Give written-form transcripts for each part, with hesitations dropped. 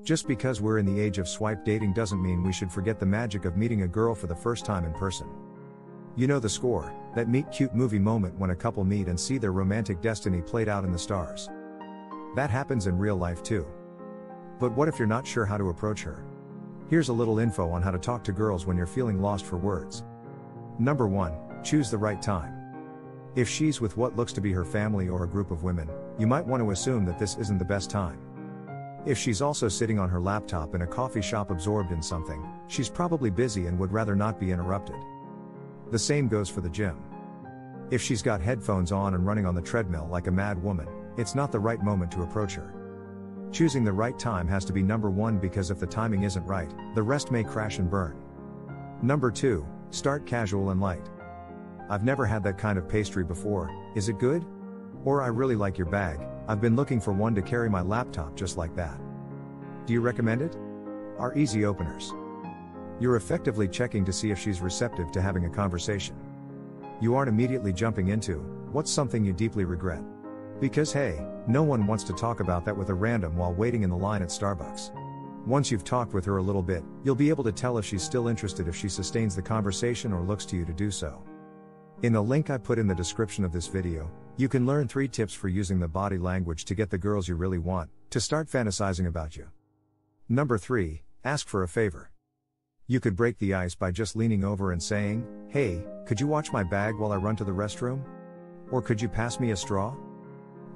Just because we're in the age of swipe dating doesn't mean we should forget the magic of meeting a girl for the first time in person. You know the score, that meet cute movie moment when a couple meet and see their romantic destiny played out in the stars. That happens in real life too. But what if you're not sure how to approach her? Here's a little info on how to talk to girls when you're feeling lost for words. Number 1, choose the right time. If she's with what looks to be her family or a group of women, you might want to assume that this isn't the best time. If she's also sitting on her laptop in a coffee shop absorbed in something, she's probably busy and would rather not be interrupted. The same goes for the gym. If she's got headphones on and running on the treadmill like a mad woman, it's not the right moment to approach her. Choosing the right time has to be number 1 because if the timing isn't right, the rest may crash and burn. Number 2, start casual and light. I've never had that kind of pastry before, is it good? Or I really like your bag, I've been looking for one to carry my laptop just like that. Do you recommend it? Are easy openers. You're effectively checking to see if she's receptive to having a conversation. You aren't immediately jumping into, what's something you deeply regret? Because hey, no one wants to talk about that with a random while waiting in the line at Starbucks. Once you've talked with her a little bit, you'll be able to tell if she's still interested if she sustains the conversation or looks to you to do so. In the link I put in the description of this video, you can learn 3 tips for using the body language to get the girls you really want to start fantasizing about you. Number 3, ask for a favor. You could break the ice by just leaning over and saying, "Hey, could you watch my bag while I run to the restroom? Or could you pass me a straw?"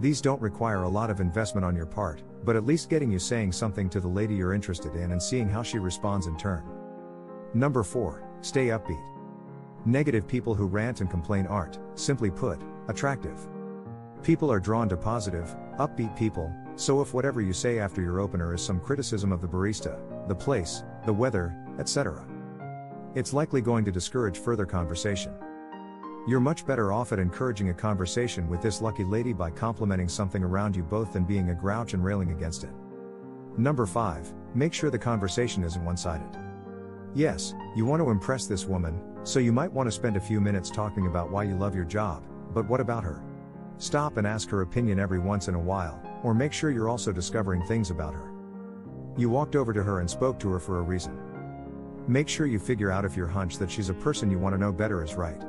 These don't require a lot of investment on your part, but at least getting you saying something to the lady you're interested in and seeing how she responds in turn. Number 4, stay upbeat. Negative people who rant and complain aren't, simply put, attractive. People are drawn to positive, upbeat people, so if whatever you say after your opener is some criticism of the barista, the place, the weather, etc., it's likely going to discourage further conversation. You're much better off at encouraging a conversation with this lucky lady by complimenting something around you both than being a grouch and railing against it. Number 5, make sure the conversation isn't one-sided. Yes, you want to impress this woman, so you might want to spend a few minutes talking about why you love your job, but what about her? Stop and ask her opinion every once in a while, or make sure you're also discovering things about her. You walked over to her and spoke to her for a reason. Make sure you figure out if your hunch that she's a person you want to know better is right.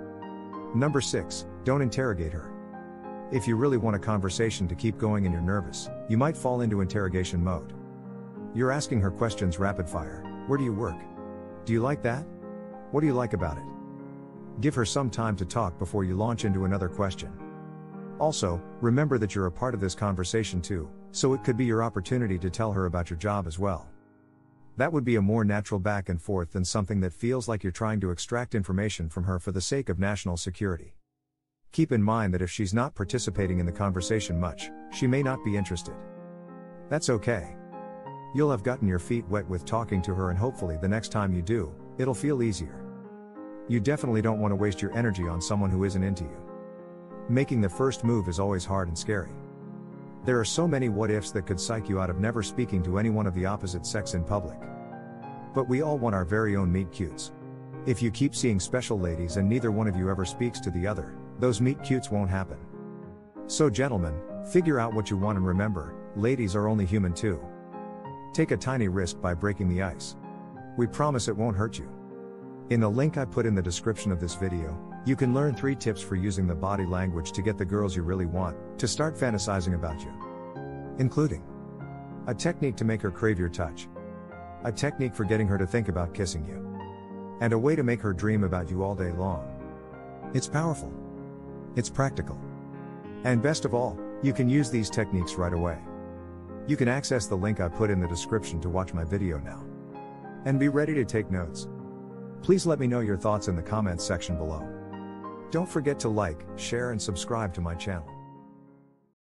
Number 6, don't interrogate her. If you really want a conversation to keep going and you're nervous, you might fall into interrogation mode. You're asking her questions rapid fire. Where do you work? Do you like that? What do you like about it? Give her some time to talk before you launch into another question. Also, remember that you're a part of this conversation too, so it could be your opportunity to tell her about your job as well. That would be a more natural back and forth than something that feels like you're trying to extract information from her for the sake of national security. Keep in mind that if she's not participating in the conversation much, she may not be interested. That's okay. You'll have gotten your feet wet with talking to her, and hopefully the next time you do, it'll feel easier. You definitely don't want to waste your energy on someone who isn't into you. Making the first move is always hard and scary. There are so many what-ifs that could psych you out of never speaking to anyone of the opposite sex in public. But we all want our very own meet-cutes. If you keep seeing special ladies and neither one of you ever speaks to the other, those meet-cutes won't happen. So gentlemen, figure out what you want and remember, ladies are only human too. Take a tiny risk by breaking the ice. We promise it won't hurt you. In the link I put in the description of this video, you can learn 3 tips for using the body language to get the girls you really want to start fantasizing about you. Including a technique to make her crave your touch, a technique for getting her to think about kissing you, and a way to make her dream about you all day long. It's powerful. It's practical. And best of all, you can use these techniques right away. You can access the link I put in the description to watch my video now. And be ready to take notes. Please let me know your thoughts in the comments section below. Don't forget to like, share and subscribe to my channel.